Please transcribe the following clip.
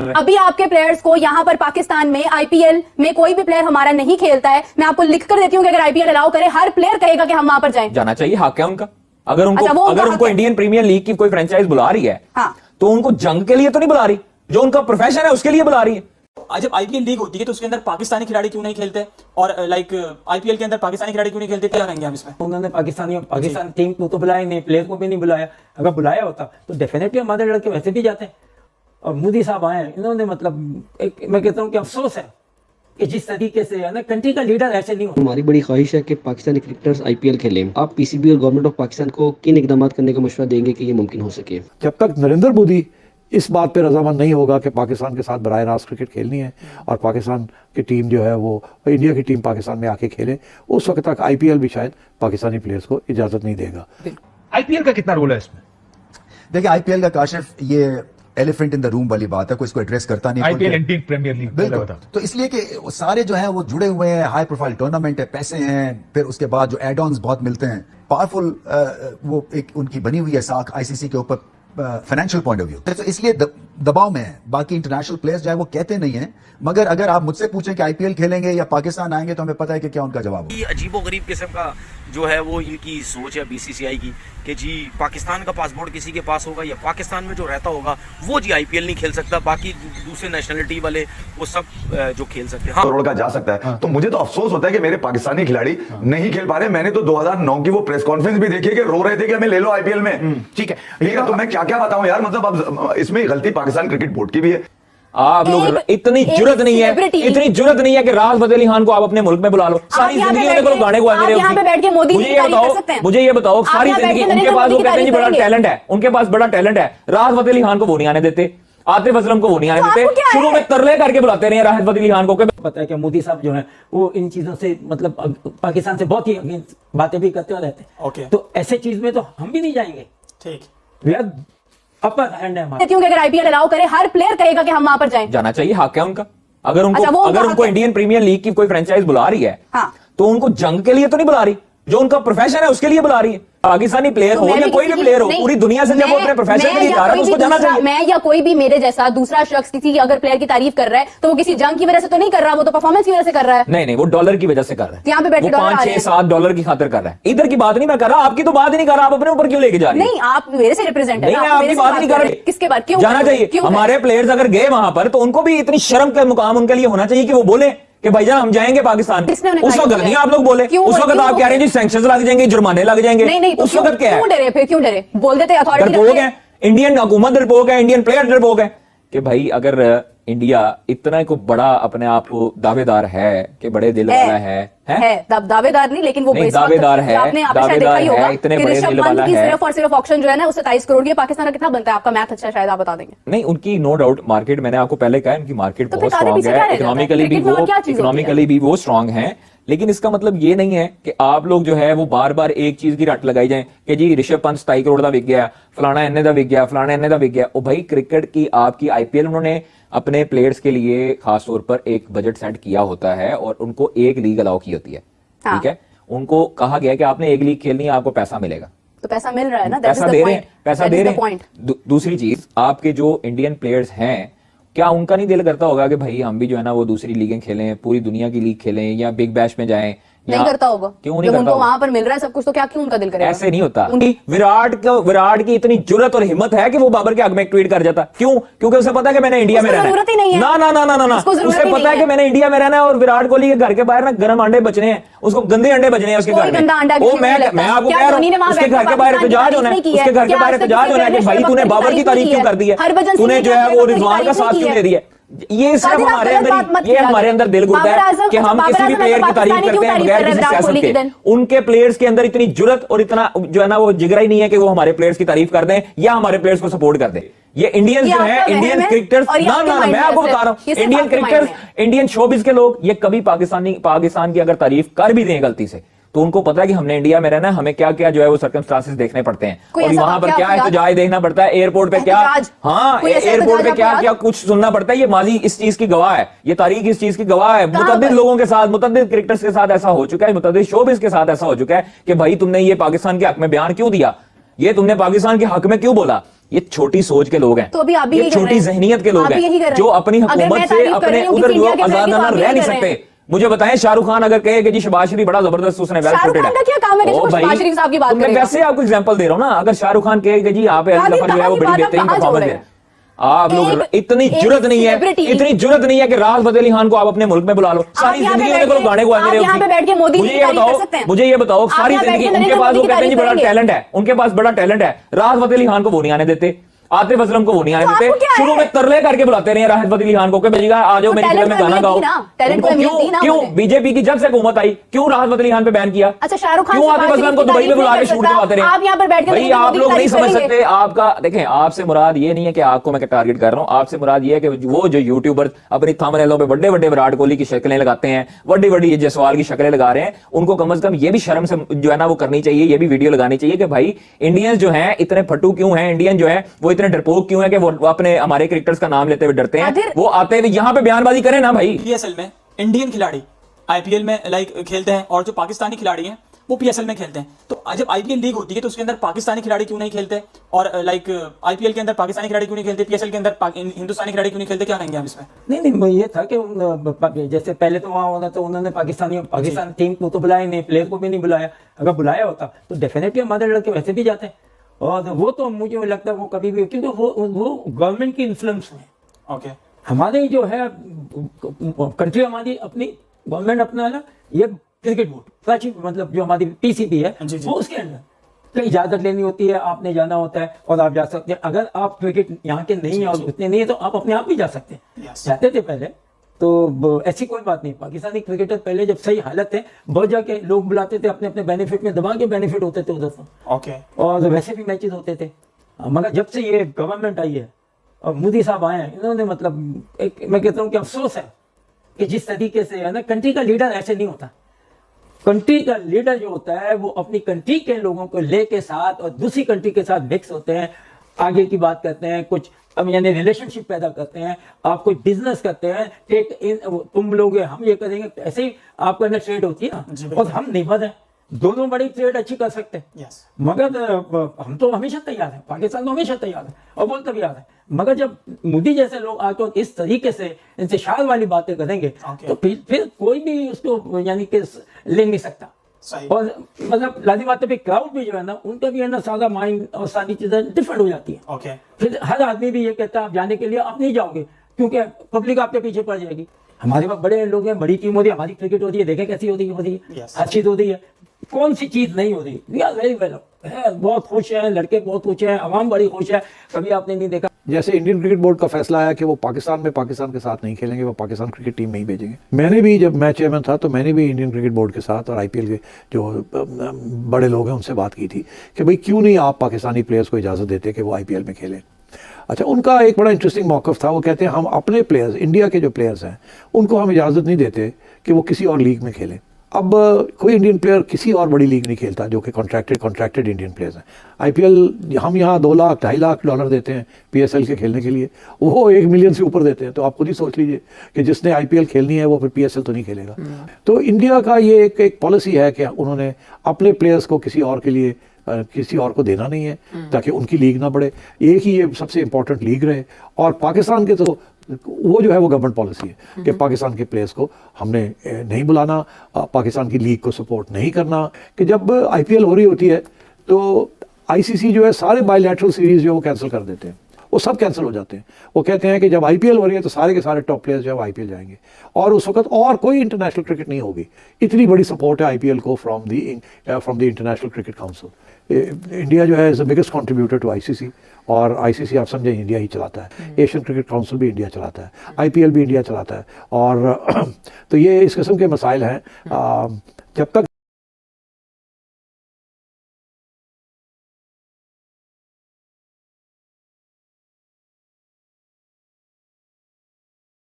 रहे हैं। अभी आपके प्लेयर्स को यहाँ पर पाकिस्तान में आईपीएल में कोई भी प्लेयर हमारा नहीं खेलता है, मैं आपको लिख कर देती हूँ कि अगर आईपीएल अलाउ करे हर प्लेयर कहेगा कि हम वहां पर जाएं। जाना चाहिए, हक है उनका। अगर उनको अच्छा, अगर उनको इंडियन प्रीमियर लीग की कोई फ्रेंचाइज बुला रही है, हाँ, तो उनको जंग के लिए तो नहीं बुला रही, जो उनका प्रोफेशन है उसके लिए बुला रही है। जब आईपीएल लीग होती है तो उसके अंदर पाकिस्तानी खिलाड़ी क्यों नहीं खेलते, और लाइक आईपीएल के अंदर पाकिस्तानी खिलाड़ी क्यों नहीं खेलते, क्या कहेंगे हम इसमें? उन्होंने पाकिस्तान टीम को तो बुलाया नहीं, प्लेयर को भी नहीं बुलाया। अगर बुलाया होता तो डेफिनेटली हमारे लड़के वैसे भी जाते हैं। और मोदी साहब आए, इन्होंने मतलब मैं कहता हूँ कि अफसोस है कि जिस तरीके से है ना, कंट्री का लीडर ऐसे नहीं होता। हमारी बड़ी ख्वाहिश है कि पाकिस्तानी क्रिकेटर्स आईपीएल खेलें। आप पीसीबी और गवर्नमेंट ऑफ पाकिस्तान को किन इकदाम करने का मशवरा देंगे कि ये मुमकिन हो सके? जब तक नरेंद्र मोदी इस बात पे रजामंद नहीं होगा कि पाकिस्तान के साथ बराह रास्त क्रिकेट खेलनी है और पाकिस्तान की टीम जो है वो इंडिया की टीम पाकिस्तान में आके खेले, उस वक्त तक आईपीएल भी शायद पाकिस्तानी प्लेयर्स को इजाजत नहीं देगा। आईपीएल का कितना रोल है इसमें? देखिए, आईपीएल का काशिफ ये एलिफेंट इन द रूम वाली बात है, कोई इसको एड्रेस करता नहीं। आईपीएल इंडियन प्रीमियर लीग बिल्कुल, तो इसलिए कि सारे जो हैं वो जुड़े हुए हैं, हाई प्रोफाइल टूर्नामेंट है, पैसे हैं, फिर उसके बाद जो एड ऑन्स बहुत मिलते हैं, पावरफुल वो एक उनकी बनी हुई है साख आईसीसी के ऊपर फाइनेंशियल पॉइंट ऑफ व्यू, तो इसलिए दबाव में है। बाकी इंटरनेशनल प्लेयर्स जो है वो कहते नहीं है, मगर अगर आप मुझसे पूछें कि आईपीएल खेलेंगे या पाकिस्तान आएंगे तो हमें पता है कि क्या उनका जवाब होगा। अजीबोगरीब किस्म का जो है वो इनकी सोच है बीसीसीआई की कि जी पाकिस्तान का पासपोर्ट किसी के पास होगा या पाकिस्तान में जो रहता होगा वो जी आईपीएल नहीं खेल सकता, बाकी दूसरे नेशनलिटी वाले वो सब जो खेल सकते हैं। हाँ, करोड़ का जा सकता है। तो मुझे तो अफसोस होता है कि मेरे पाकिस्तानी खिलाड़ी नहीं खेल पा रहे। मैंने तो 2009 की वो प्रेस कॉन्फ्रेंस भी देखी कि रो रहे थे कि हमें ले लो आईपीएल में। ठीक है, तो मैं क्या क्या बताऊं यार, मतलब अब इसमें गलती पाकिस्तान क्रिकेट बोर्ड की भी है। आप लोग इतनी जुर्रत नहीं है, इतनी जुर्रत नहीं है कि राहत फतेह अली खान को आप अपने मुल्क में बुला लो। सारी जिंदगी उन्हें गाने गा मुझे ये बताओ सारी जिंदगी उनके पास, वो कहते हैं जी बड़ा टैलेंट है, उनके पास बड़ा टैलेंट है। राहत फतेह अली खान को वो नहीं आने देते, आतिफ असलम को वो नहीं आने देते, शुरू में तरले करके बुलाते रहे राहत फतेह अली खान को। पता है कि मोदी साहब जो है वो इन चीजों से मतलब पाकिस्तान से बहुत ही बातें भी करते रहते हैं। तो ऐसे चीज में तो हम भी नहीं जाएंगे। ठीक, अपर हैंड है हमारा। क्योंकि अगर आईपीएल अलाउ करे हर प्लेयर कहेगा कि हम वहां पर जाएं। जाना चाहिए, हक है उनका। अगर उनको इंडियन प्रीमियर लीग की कोई फ्रेंचाइज बुला रही है, हाँ, तो उनको जंग के लिए तो नहीं बुला रही, जो उनका प्रोफेशन है उसके लिए बुला रही है। पाकिस्तानी प्लेयर हो या कोई भी प्लेयर हो, पूरी दुनिया से जब वो अपने प्रोफेशन के लिए जा रहा है उसको जाना चाहिए। मैं या कोई भी मेरे जैसा दूसरा शख्स किसी अगर प्लेयर की तारीफ कर रहा है तो वो किसी जंग की वजह से तो नहीं कर रहा, वो तो परफॉर्मेंस की वजह से कर रहा है। नहीं, वो डॉलर की वजह से कर रहा है। यहाँ पे बैठे 5-6-7 डॉलर की खातिर कर रहा है। इधर की बात नहीं मैं कर रहा, आपकी तो बात ही नहीं कर रहा, आप अपने ऊपर क्यों लेके जा रहे हैं? नहीं, आप मेरे से रिप्रेजेंट है। नहीं, मैं आपकी बात नहीं कर रहा। किसके बात क्यों जाना चाहिए? हमारे प्लेयर्स अगर गए वहां पर तो उनको भी इतनी शर्म का मुकाम उनके लिए होना चाहिए कि वो बोले कि भाईजान हम जाएंगे पाकिस्तान। उस वक्त नहीं आप लोग बोले, उस वक्त आप कह रहे हैं जी सैंक्शंस लग जाएंगे, जुर्माने लग जाएंगे। नहीं, उस वक्त क्या है? क्यों डरे? फिर क्यों डरे? बोल देते अथॉरिटी डरपोक है, इंडियन हुकूमत डरपोक है, इंडियन प्लेयर डरपोक है कि भाई अगर इंडिया इतना को बड़ा अपने आप को दावेदार है कि बड़े दिल वाला है दावेदार नहीं, लेकिन वो दावेदार है, आपने शायद देखा ही होगा इतने बड़े दिल वाला है। सिर्फ और सिर्फ ऑक्शन जो है ना उससे 23 करोड़ की। पाकिस्तान का कितना बनता है? आपका मैथ अच्छा है, शायद आप बता देंगे। नहीं, उनकी नो डाउट मार्केट, मैंने आपको पहले कहा उनकी मार्केट बहुत स्ट्रांग है, इकोनॉमिकली भी वो स्ट्रांग है। लेकिन इसका मतलब ये नहीं है कि आप लोग जो है वो बार बार एक चीज की रट लगाई जाए कि जी ऋषभ पंत 27 करोड़ का बिक गया, फलाना इन्ने का बिक गया, फलाना इन्ने का बिक गया। ओ भाई, क्रिकेट की आपकी आईपीएल उन्होंने अपने प्लेयर्स के लिए खास तौर पर एक बजट सेट किया होता है और उनको एक लीग अलाउ की होती है। ठीक है, उनको कहा गया कि आपने एक लीग खेलनी है, आपको पैसा मिलेगा। तो पैसा मिल रहा है ना, पैसा दे रहे हैं। दूसरी चीज, आपके जो इंडियन प्लेयर्स हैं, क्या उनका नहीं दिल करता होगा कि भाई हम भी जो है ना वो दूसरी लीगें खेलें, पूरी दुनिया की लीग खेलें या बिग बैश में जाएं? नहीं करता होगा। क्यों नहीं करता? वहां पर मिल रहा है सब कुछ, तो क्या क्यों उनका दिल करेगा? ऐसे नहीं होता। विराट की इतनी जुर्रत और हिम्मत है कि वो बाबर के हक में एक ट्वीट कर जाता। क्यों? क्योंकि उसे पता है कि मैंने इंडिया में रहना है। ना, उसे पता है कि मैंने इंडिया में रहना है और विराट कोहली के घर के बाहर ना गर्म अंडे बचने हैं, उसको गंदे अंडे बचने हैं उसके घर में। मैं आपको कह रहा हूँ उसके घर के बाहर एहतजाज होना है, उसके घर के बाहर एहतजाज होना है कि भाई तूने बाबर की तारीफ क्यों कर दी है, तूने जो है वो रिजवान का साथ क्यों दे दिया। ये सिर्फ हमारे अंदर दिल गुर्दा है कि हम किसी भी प्लेयर की तारीफ करते हैं बगैर किसी सियासत के। उनके प्लेयर्स के अंदर इतनी जुर्रत और इतना जो है ना वो जिगरा ही नहीं है कि वो हमारे प्लेयर्स की तारीफ कर दें या हमारे प्लेयर्स को सपोर्ट कर दें। ये इंडियंस जो है, इंडियन क्रिकेटर्स, ना मैं आपको बता रहा हूँ, इंडियन क्रिकेटर्स, इंडियन शोबिज के लोग, ये कभी पाकिस्तान की अगर तारीफ कर भी दें गलती से तो उनको पता है कि हमने इंडिया में रहना है, हमें क्या क्या जो है वो सर्कमस्टांसेस देखने पड़ते हैं और वहां पर क्या एहतजाज देखना पड़ता है, एयरपोर्ट पे क्या, हाँ एयरपोर्ट पे क्या क्या कुछ सुनना पड़ता है। ये माजी इस चीज की गवाह है, ये तारीख इस चीज की गवाह है। मुतअद्दिद लोगों के साथ, मुतअद्दिद क्रिकेटर्स के साथ ऐसा हो चुका है, मुतअद्दिद शोबिज के साथ ऐसा हो चुका है कि भाई तुमने ये पाकिस्तान के हक में बयान क्यों दिया। ये तुमने पाकिस्तान के हक में क्यों बोला? ये छोटी सोच के लोग हैं, तो अभी आप भी ये यही कर रहे छोटी हैं। जहनीत के लोग आप भी यही कर हैं रहे जो हैं। अपनी अगर मैं हुकूमत से तारीफ कर रही अपने हूँ उधर किसी इंडिया के player की, आजादाना तो आप रह यही नहीं कर रहे सकते। हैं। मुझे बताएं, शाहरुख खान अगर कहे कि जी शहबाज शरीफ बड़ा जबरदस्त उसने वेल शाहरुख फिटेड खान का क्या काम है कि ओ शहबाज भाई, शरीफ साहब की बात तो मैं करेगा? वैसे आपको एग्जांपल दे रहा हूं ना। अगर शाहरुख खान कहे कि जी यहाँ पे कहाँ जफर जो है वो की बड़ी बात, बेहतरीन कहाँ जोड़ परफॉर्मेंस रहे है, हैं? आप लोग इतनी जुर्रत नहीं है, celebrity- इतनी जुर्रत नहीं है कि राहत फतेह अली खान को आप अपने मुल्क में बुला लो। सारी यहाँ पे जिंदगी बैठ उन्हें के- गाने गवाते आप रहे यहाँ पे बैठ के मोदी मुझे की ये तारीफ बताओ, कर सकते हैं। मुझे ये बताओ, आप सारी यहाँ बैठ जिंदगी के उनके नरेंद्र पास वो मोदी की कहते हैं जी तारीफ बड़ा करेंगे। टैलेंट है, उनके पास बड़ा टैलेंट है। राहत फतेह अली खान को वो नहीं आने देते, आतिफ असलम को वो नहीं आने तो देते, आपको क्या शुरू है? में तरले करके बुलाते रहे राहत फतेह अली खान को कि भैया आ जाओ तो मेरी talent फिल्म में को गाना अहमियत गाओ। दी ना, talent को उनको अहमियत दी ना क्यों उन्होंने। बीजेपी की जब से हुकूमत आई क्यों राहत फतेह अली खान पे बैन किया? अच्छा, शाहरुख खान क्यों से आतिफ बात असलम को की दुबई में तारीफ बुला नहीं के कर शूट सकता। करवाते रहे? आप यहाँ पर बैठ के भाई नरेंद्र आप मोदी लोग की नहीं तारीफ समझ करेंगे। सकते। आपका देखें, आपसे मुराद ये नहीं है कि आपको मैं टारगेट कर रहा हूं, आपसे मुराद ये है कि वो जो यूट्यूबर अपनी थंबनेलों पे बड़े बड़े विराट कोहली की शक्लें लगाते हैं, बड़ी बड़ी जयसवाल की शक्लें लगा रहे हैं, उनको कम से कम ये भी शर्म से जो है ना वो करनी चाहिए, ये भी वीडियो लगानी चाहिए कि भाई इंडियंस जो हैं इतने फट्टू क्यों हैं, इंडियन जो है वो इतने डरपोक क्यों है कि वो अपने हमारे क्रिकेटर्स का नाम लेते हुए डरते हैं। वो आते हुए यहाँ पे बयानबाजी करें ना भाई। पीएसएल में इंडियन खिलाड़ी आईपीएल में खेलते हैं और जो पाकिस्तानी खिलाड़ी हैं वो पीएसएल में खेलते हैं। तो जब आईपीएल लीग होती है तो उसके अंदर पाकिस्तानी खिलाड़ी क्यों नहीं खेलते? और आईपीएल के अंदर पाकिस्तानी खिलाड़ी क्यों नहीं खेलते? पीएसएल के अंदर हिंदुस्तानी खिलाड़ी क्यों नहीं खेलते? क्या कहेंगे आप इसमें? नहीं, ये था कि जैसे पहले तो वहाँ होना तो उन्होंने पाकिस्तान टीम को तो बुलाया नहीं, प्लेयर को भी नहीं बुलाया। अगर बुलाया होता तो डेफिनेटली हमारे लड़के वैसे भी जाते हैं। और वो तो मुझे लगता है वो कभी भी, क्योंकि वो गवर्नमेंट की इन्फ्लुएंस में, ओके, हमारे जो है कंट्री हमारी अपनी गवर्नमेंट अपना है ना, ये क्रिकेट बोर्ड मतलब जो हमारी पीसीबी है वो उसके अंदर तो इजाजत लेनी होती है, आपने जाना होता है और आप जा सकते हैं। अगर आप क्रिकेट यहाँ के नहीं है और उतने नहीं है तो आप अपने आप भी जा सकते हैं। जाते थे पहले तो ऐसी कोई बात नहीं। पाकिस्तानी क्रिकेटर पहले जब सही हालत है बहुत जाके लोग बुलाते थे, अपने अपने बेनिफिट में दबा के बेनिफिट होते थे उधर से, ओके, और वैसे भी मैचेस होते थे। मगर जब से ये गवर्नमेंट आई है और मोदी साहब आए हैं, इन्होंने मतलब मैं कहता हूँ कि अफसोस है कि जिस तरीके से है ना, कंट्री का लीडर ऐसे नहीं होता। कंट्री का लीडर जो होता है वो अपनी कंट्री के लोगों को लेके साथ और दूसरी कंट्री के साथ मिक्स होते हैं, आगे की बात करते हैं, कुछ यानी रिलेशनशिप पैदा करते हैं, आप कोई बिजनेस करते हैं, टेक इन तुम लोग हम ये करेंगे, ऐसे ही आपका ना ट्रेड होती है ना, और हम नहीं बद हैं, दोनों बड़ी ट्रेड अच्छी कर सकते हैं। मगर हम तो हमेशा तैयार हैं, पाकिस्तान तो हमेशा तैयार है और बोलते भी आ रहे हैं। मगर जब मोदी जैसे लोग आकर इस तरीके से इनसे शाल वाली बातें करेंगे तो फिर कोई भी उसको यानी कि ले नहीं सकता। और मतलब लादी बात पे क्राउड भी जो है ना, उनका भी है ना सारा माइंड और सारी चीजें डिफरेंट हो जाती है। ओके, फिर हर आदमी भी ये कहता है आप जाने के लिए आप नहीं जाओगे क्योंकि पब्लिक आपके पीछे पड़ जाएगी। हमारे पास बड़े लोग हैं, बड़ी टीम हो रही है, हमारी क्रिकेट हो रही है, देखें कैसी हो रही है, हर चीज हो रही है, कौन सी चीज नहीं हो रही। वी आर वेरी वेल, बहुत खुश हैं, लड़के बहुत खुश हैं, आवाम बड़ी खुश है। कभी आपने नहीं देखा जैसे इंडियन क्रिकेट बोर्ड का फैसला आया कि वो पाकिस्तान में पाकिस्तान के साथ नहीं खेलेंगे, वो पाकिस्तान क्रिकेट टीम में ही भेजेंगे। मैंने भी जब मैं चेयरमैन था तो मैंने भी इंडियन क्रिकेट बोर्ड के साथ और आईपीएल के जो बड़े लोग हैं उनसे बात की थी कि भाई क्यों नहीं आप पाकिस्तानी प्लेयर्स को इजाज़त देते कि वो आईपीएल में खेलें। अच्छा, उनका एक बड़ा इंटरेस्टिंग मौक़िफ़ था। वो कहते हैं हम अपने प्लेयर्स, इंडिया के जो प्लेयर्स हैं उनको हम इजाज़त नहीं देते कि वो किसी और लीग में खेलें। अब कोई इंडियन प्लेयर किसी और बड़ी लीग नहीं खेलता जो कि कॉन्ट्रैक्टेड इंडियन प्लेयर्स हैं। आईपीएल हम यहाँ 2 लाख $2.5 लाख देते हैं पीएसएल के खेलने के लिए, वो 1 मिलियन से ऊपर देते हैं। तो आप खुद ही सोच लीजिए कि जिसने आईपीएल खेलनी है वो फिर पीएसएल तो नहीं खेलेगा। तो इंडिया का ये एक पॉलिसी है कि उन्होंने अपने प्लेयर्स को किसी और के लिए किसी और को देना नहीं है ताकि उनकी लीग ना बढ़े, एक ही ये सबसे इंपॉर्टेंट लीग रहे। और पाकिस्तान के तो वो जो है वो गवर्नमेंट पॉलिसी है कि पाकिस्तान के प्लेयर्स को हमने नहीं बुलाना, पाकिस्तान की लीग को सपोर्ट नहीं करना। कि जब आईपीएल हो रही होती है तो आईसीसी जो है सारे बायलैटरल सीरीज जो वो कैंसिल कर देते हैं, वो सब कैंसिल हो जाते हैं। वो कहते हैं कि जब आईपीएल हो रही है तो सारे के सारे टॉप प्लेयर्स जो है वो आईपीएल जाएंगे और उस वक्त और कोई इंटरनेशनल क्रिकेट नहीं होगी। इतनी बड़ी सपोर्ट है आईपीएल को from the international cricket council. India जो है is the biggest contributor to ICC, और आईसीसी आप समझे इंडिया ही चलाता है, एशियन क्रिकेट काउंसिल भी इंडिया चलाता है, आईपीएल भी इंडिया चलाता है। और तो ये इस किस्म के मसाइल हैं। जब तक